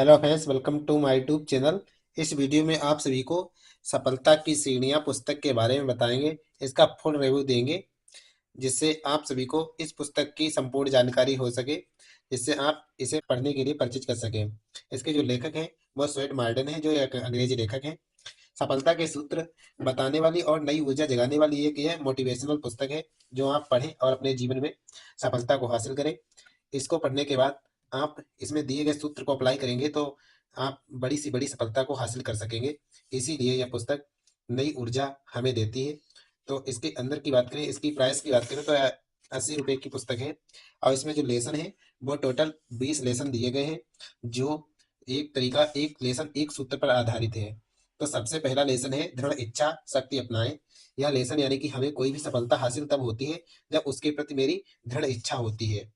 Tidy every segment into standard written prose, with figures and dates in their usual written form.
Hello friends, welcome to my YouTube channel. इस video में आप सभी को सफलता की सीढ़ियां पुस्तक के बारे में बताएंगे। इसका फुल रिव्यू देंगे जिससे आप सभी को इस पुस्तक की संपूर्ण जानकारी हो सके, जिससे आप इसे पढ़ने के लिए परिचित कर सकें। इसके जो लेखक हैं वो स्वेट मार्डन है, जो एक अंग्रेजी लेखक हैं। सफलता के सूत्र बताने वाली और नई ऊर्जा जगाने वाली एक यह मोटिवेशनल पुस्तक है जो आप पढ़ें और अपने जीवन में सफलता को हासिल करें। इसको पढ़ने के बाद आप इसमें दिए गए सूत्र को अप्लाई करेंगे तो आप बड़ी से बड़ी सफलता को हासिल कर सकेंगे। इसीलिए यह पुस्तक नई ऊर्जा हमें देती है। तो इसके अंदर की बात करें, इसकी प्राइस की बात करें तो 80 रुपए की पुस्तक है। और इसमें जो लेसन है वो टोटल 20 लेसन दिए गए हैं, जो एक लेसन एक सूत्र पर आधारित है। तो सबसे पहला लेसन है दृढ़ इच्छा शक्ति अपनाएं। यह लेसन यानी कि हमें कोई भी सफलता हासिल तब होती है जब उसके प्रति मेरी दृढ़ इच्छा होती है।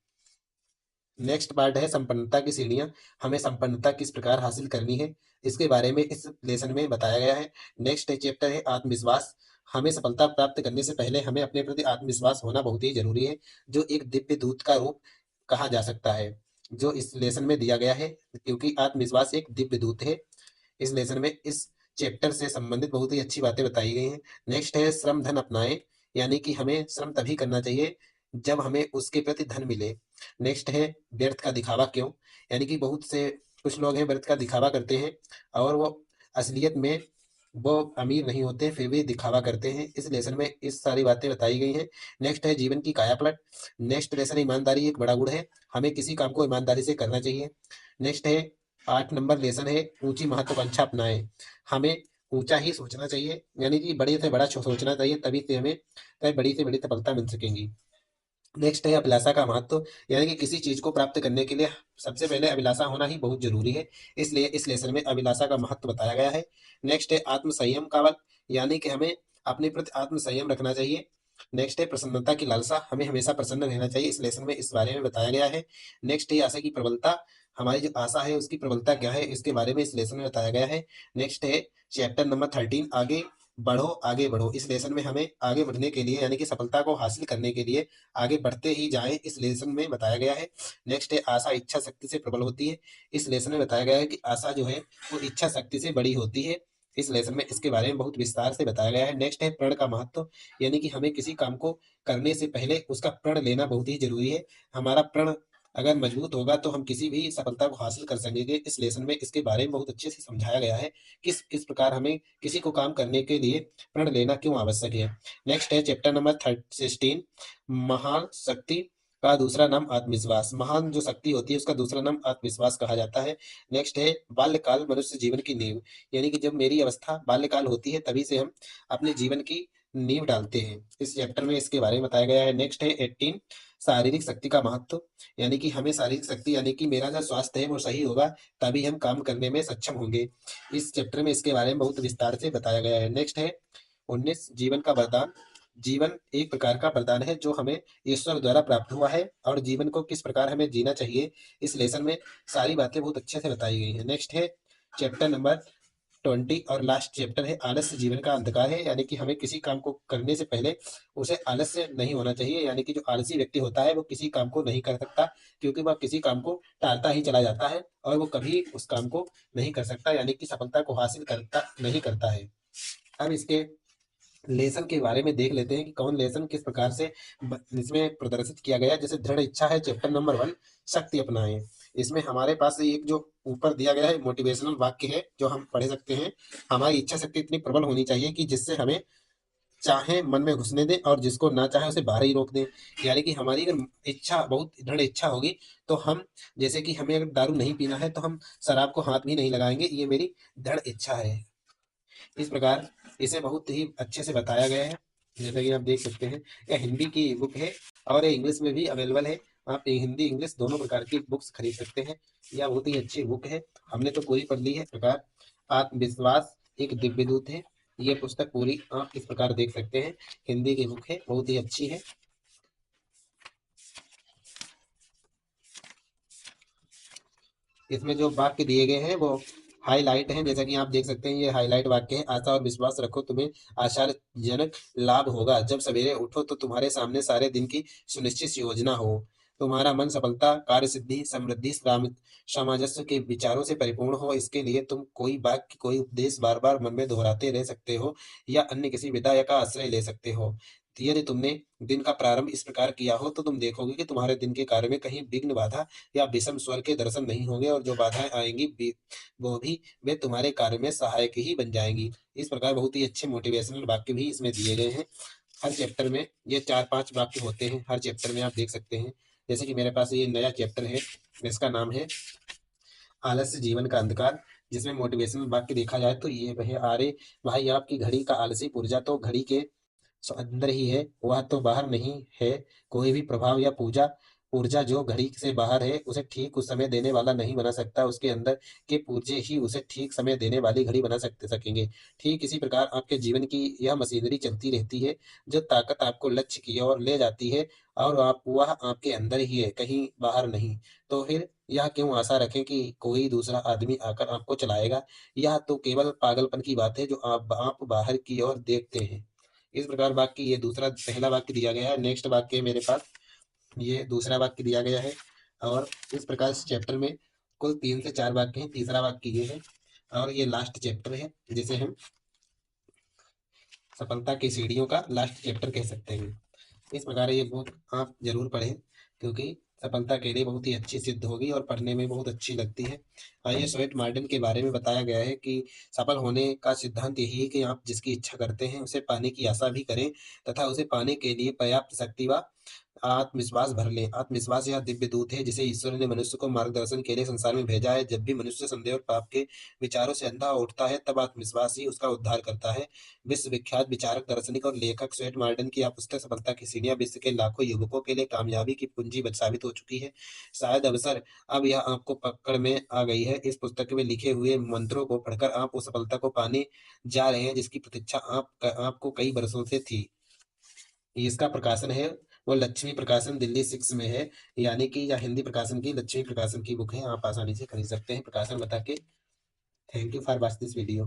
नेक्स्ट पार्ट है संपन्नता की सीढ़ियां। हमें संपन्नता किस प्रकार हासिल करनी है, इसके बारे में इस लेसन में बताया गया है। नेक्स्ट चैप्टर है आत्मविश्वास। हमें सफलता प्राप्त करने से पहले हमें अपने प्रति आत्मविश्वास होना बहुत ही जरूरी है, जो एक दिव्य दूत का रूप कहा जा सकता है, जो इस लेसन में दिया गया है, क्योंकि आत्मविश्वास एक दिव्य दूत है। इस लेसन में इस चैप्टर से संबंधित बहुत ही अच्छी बातें बताई गई हैं। नेक्स्ट है श्रम धन अपनाएं, यानी कि हमें श्रम तभी करना चाहिए जब हमें उसके प्रति धन मिले। नेक्स्ट है व्यर्थ का दिखावा क्यों, यानी कि बहुत से कुछ लोग हैं व्यर्थ का दिखावा करते हैं और वो असलियत में वो अमीर नहीं होते फिर भी दिखावा करते हैं। इस लेसन में इस सारी बातें बताई गई हैं। नेक्स्ट है जीवन की काया पलट। नेक्स्ट लेसन ईमानदारी एक बड़ा गुण है, हमें किसी काम को ईमानदारी से करना चाहिए। नेक्स्ट है 8 नंबर लेसन है ऊंची महत्वाकांक्षा अपनाएं। हमें ऊंचा ही सोचना चाहिए, यानी कि बड़े से बड़ा सोचना चाहिए, तभी से हमें बड़ी से बड़ी सफलता मिल सकेंगी। नेक्स्ट है अभिलाषा का महत्व, यानी कि किसी चीज को प्राप्त करने के लिए सबसे पहले अभिलाषा होना ही बहुत जरूरी है, इसलिए इस लेसन में अभिलाषा का महत्व बताया गया है। नेक्स्ट है आत्म संयम का बल, यानी कि हमें अपने प्रति आत्म संयम रखना चाहिए। नेक्स्ट है प्रसन्नता की लालसा, हमें हमेशा प्रसन्न रहना चाहिए, इस लेसन में इस बारे में बताया गया है। नेक्स्ट है आशा की प्रबलता, हमारी जो आशा है उसकी प्रबलता क्या है इसके बारे में इस लेसन में बताया गया है। नेक्स्ट है चैप्टर नंबर 13 आगे बढ़ो आगे बढ़ो। इस लेसन में हमें आगे बढ़ने के लिए यानी कि सफलता को हासिल करने के लिए आगे बढ़ते ही जाएं, इस लेसन में बताया गया है। नेक्स्ट है आशा इच्छा शक्ति से प्रबल होती है। इस लेसन में बताया गया है कि आशा जो है वो इच्छा शक्ति से बड़ी होती है। इस लेसन में इसके बारे में बहुत विस्तार से बताया गया है। नेक्स्ट है प्रण का महत्व, यानी कि हमें किसी काम को करने से पहले उसका प्रण लेना बहुत ही जरूरी है। हमारा प्रण अगर मजबूत होगा तो हम किसी भी सफलता को हासिल कर सकेंगे। इस लेसन में इसके बारे में बहुत अच्छे से समझाया गया है किस किस प्रकार हमें किसी को काम करने के लिए प्रण लेना क्यों आवश्यक है। नेक्स्ट है चैप्टर नंबर 16 महान शक्ति का दूसरा नाम आत्मविश्वास। महान जो शक्ति होती है उसका दूसरा नाम आत्मविश्वास कहा जाता है। नेक्स्ट है बाल्यकाल मनुष्य जीवन की नींव, यानी कि जब मेरी अवस्था बाल्यकाल होती है तभी से हम अपने जीवन की नींव डालते हैं। इस चैप्टर में इसके बारे में बताया गया है। नेक्स्ट है 18 शारीरिक शक्ति का महत्व, यानी कि हमें शारीरिक शक्ति यानी कि मेरा जो स्वास्थ्य है वो सही होगा तभी हम काम करने में सक्षम होंगे। इस चैप्टर में इसके बारे में बहुत विस्तार से बताया गया है। नेक्स्ट है 19 जीवन का वरदान। जीवन एक प्रकार का वरदान है जो हमें ईश्वर द्वारा प्राप्त हुआ है और जीवन को किस प्रकार हमें जीना चाहिए इस लेसन में सारी बातें बहुत अच्छे से बताई गई हैं। नेक्स्ट है चैप्टर नंबर 20 और लास्ट चैप्टर है आलस्य जीवन का अंधकार है, यानी कि हमें किसी काम को करने से पहले उसे आलस्य नहीं होना चाहिए, यानी कि जो आलसी व्यक्ति होता है वो किसी काम को नहीं कर सकता, क्योंकि वह किसी काम को टालता ही चला जाता है और वो कभी उस काम को नहीं कर सकता, यानी कि सफलता को हासिल करता नहीं करता है। अब इसके लेसन के बारे में देख लेते हैं कि कौन लेसन किस प्रकार से इसमें प्रदर्शित किया गया है। जैसे दृढ़ इच्छा है चैप्टर नंबर 1 शक्ति अपनाएं। इसमें हमारे पास एक जो ऊपर दिया गया है मोटिवेशनल वाक्य है जो हम पढ़ सकते हैं। हमारी इच्छा शक्ति इतनी प्रबल होनी चाहिए कि जिससे हमें चाहे मन में घुसने दें और जिसको ना चाहे उसे बाहर ही रोक दें। यानी कि हमारी अगर इच्छा बहुत दृढ़ इच्छा होगी तो हम, जैसे कि हमें अगर दारू नहीं पीना है तो हम शराब को हाथ भी नहीं लगाएंगे, ये मेरी दृढ़ इच्छा है। इस प्रकार इसे बहुत ही अच्छे से बताया गया है। जैसा कि आप देख सकते हैं यह हिंदी की बुक है और ये इंग्लिश में भी अवेलेबल है। आप हिंदी इंग्लिश दोनों प्रकार की बुक्स खरीद सकते हैं। यह बहुत ही अच्छी बुक है, हमने तो पूरी पढ़ ली है। इस प्रकार आत्मविश्वास एक दिव्य दूत है, ये पुस्तक पूरी आप इस प्रकार देख सकते हैं। हिंदी की बुक है, बहुत ही अच्छी है। इसमें जो वाक्य दिए गए हैं वो हाईलाइट हैं, जैसा कि आप देख सकते हैं ये हाईलाइट वाक्य है। आशा और विश्वास रखो, तुम्हें आशाजनक लाभ होगा। जब सवेरे उठो तो तुम्हारे सामने सारे दिन की सुनिश्चित योजना हो। तुम्हारा मन सफलता, कार्य सिद्धि, समृद्धि, सामंजस्य के विचारों से परिपूर्ण हो, इसके लिए तुम कोई वाक्य, कोई उपदेश बार बार मन में दोहराते रह सकते हो या अन्य किसी विधायक का आश्रय ले सकते हो। यदि तुमने दिन का प्रारंभ इस प्रकार किया हो तो तुम देखोगे कि तुम्हारे दिन के कार्य में कहीं विघ्न, बाधा या विषम स्वर के दर्शन नहीं होंगे, और जो बाधाएं आएंगी वो भी वे तुम्हारे कार्य में सहायक ही बन जाएंगी। इस प्रकार बहुत ही अच्छे मोटिवेशनल वाक्य भी इसमें दिए गए हैं। हर चैप्टर में ये 4-5 वाक्य होते हैं, हर चैप्टर में आप देख सकते हैं। जैसे कि मेरे पास ये नया चैप्टर है, इसका नाम है आलस्य जीवन का अंधकार, जिसमें मोटिवेशनल वाक्य देखा जाए तो ये वह अरे भाई, आपकी घड़ी का आलसी पुर्जा तो घड़ी के अंदर ही है, वह तो बाहर नहीं है। कोई भी प्रभाव या पूजा ऊर्जा जो घड़ी से बाहर है उसे ठीक उस समय देने वाला नहीं बना सकता, उसके अंदर के पुर्जे ही उसे ठीक समय देने वाली घड़ी बना सकेंगे। ठीक इसी प्रकार आपके जीवन की यह मशीनरी चलती रहती है, जो ताकत आपको लक्ष्य की ओर ले जाती है, और आप वह आपके अंदर ही है, कहीं बाहर नहीं। तो फिर यह क्यों आशा रखें कि कोई दूसरा आदमी आकर आपको चलाएगा। यह तो केवल पागलपन की बात है जो आप बाहर की ओर देखते हैं। इस प्रकार वाक्य, ये दूसरा पहला वाक्य दिया गया है। नेक्स्ट वाक्य मेरे पास ये दूसरा वाक्य दिया गया है, और इस प्रकार इस चैप्टर में कुल 3 से 4 वाक्य हैं। तीसरा वाक्य ये है, और ये लास्ट चैप्टर है, जिसे हम सफलता की सीढ़ियों का लास्ट चैप्टर कह सकते हैं। इस प्रकार ये बुक आप जरूर पढ़ें, क्योंकि सफलता के लिए बहुत ही अच्छी सिद्ध होगी और पढ़ने में बहुत अच्छी लगती है। आइए, स्वेट मार्टिन के बारे में बताया गया है कि सफल होने का सिद्धांत यही है कि आप जिसकी इच्छा करते हैं उसे पाने की आशा भी करें, तथा उसे पाने के लिए पर्याप्त शक्ति व आत्मविश्वास भर लें। आत्मविश्वास यह दिव्य दूत है जिसे ईश्वर ने मनुष्य को मार्गदर्शन के लिए संसार में भेजा है। जब भी मनुष्य संदेह और पाप के विचारों से अंधा उठता है, तब आत्मविश्वास ही उसका उद्धार करता है। विश्वविख्यात विचारक, दार्शनिक और लेखक स्वेट मार्टिन की यह पुस्तक सफलता की सीढ़ियां विश्व के लाखों युवकों के लिए कामयाबी की पूंजी साबित हो चुकी है। शायद अवसर अब यह आपको पकड़ में आ गई है। इस पुस्तक में लिखे हुए मंत्रों को पढ़कर आप उस सफलता को पाने जा रहे हैं जिसकी प्रतीक्षा आपको कई वर्षों से थी। इसका प्रकाशन है वो लक्ष्मी प्रकाशन, दिल्ली 6 में है। यानी कि या हिंदी प्रकाशन की लक्ष्मी प्रकाशन की बुक है, आप आसानी से खरीद सकते हैं प्रकाशन बता के। Thank you for watch this video.